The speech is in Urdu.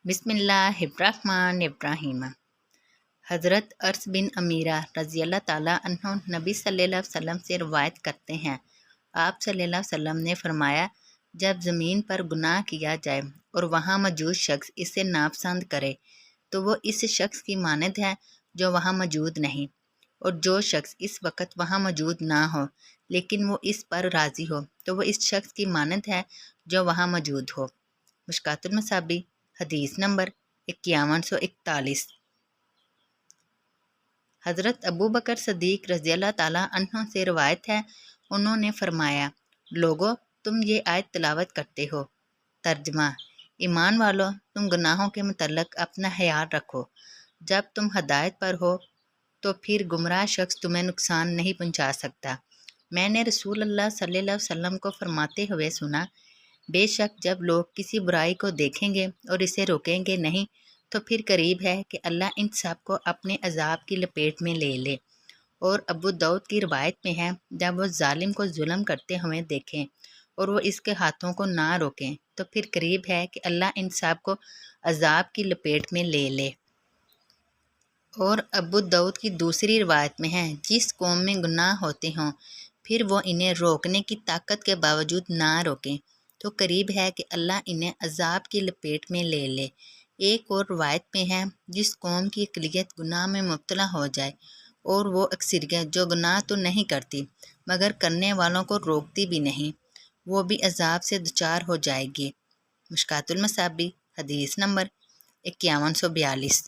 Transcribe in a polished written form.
بسم اللہ الرحمن الرحیم۔ حضرت ارس بن امیرہ رضی اللہ تعالیٰ عنہ نبی صلی اللہ علیہ وسلم سے روایت کرتے ہیں، آپ صلی اللہ علیہ وسلم نے فرمایا، جب زمین پر گناہ کیا جائے اور وہاں موجود شخص اسے ناپسند کرے تو وہ اس شخص کی مانند ہے جو وہاں موجود نہیں، اور جو شخص اس وقت وہاں موجود نہ ہو لیکن وہ اس پر راضی ہو تو وہ اس شخص کی مانند ہے جو وہاں موجود ہو۔ مشکوٰۃ المصابیح، حدیث نمبر 5141۔ حضرت ابو بکر صدیق رضی اللہ تعالیٰ عنہ سے روایت ہے، انہوں نے فرمایا، لوگو تم یہ آیت تلاوت کرتے ہو۔ ترجمہ: ایمان والو، تم گناہوں کے متعلق اپنا خیال رکھو، جب تم ہدایت پر ہو تو پھر گمراہ شخص تمہیں نقصان نہیں پہنچا سکتا۔ میں نے رسول اللہ صلی اللہ علیہ وسلم کو فرماتے ہوئے سنا، بے شک جب لوگ کسی برائی کو دیکھیں گے اور اسے روکیں گے نہیں تو پھر قریب ہے کہ اللہ ان سب کو اپنے عذاب کی لپیٹ میں لے لے۔ اور ابو داؤد کی روایت میں ہے، جب وہ ظالم کو ظلم کرتے ہوئے دیکھیں اور وہ اس کے ہاتھوں کو نہ روکیں تو پھر قریب ہے کہ اللہ ان سب کو عذاب کی لپیٹ میں لے لے۔ اور ابو داؤد کی دوسری روایت میں ہے، جس قوم میں گناہ ہوتے ہوں پھر وہ انہیں روکنے کی طاقت کے باوجود نہ روکیں تو قریب ہے کہ اللہ انہیں عذاب کی لپیٹ میں لے لے۔ ایک اور روایت میں ہے، جس قوم کی اقلیت گناہ میں مبتلا ہو جائے اور وہ اکثریت جو گناہ تو نہیں کرتی مگر کرنے والوں کو روکتی بھی نہیں، وہ بھی عذاب سے دچار ہو جائے گی۔ مشکوٰۃ المصابیح، حدیث نمبر 5142۔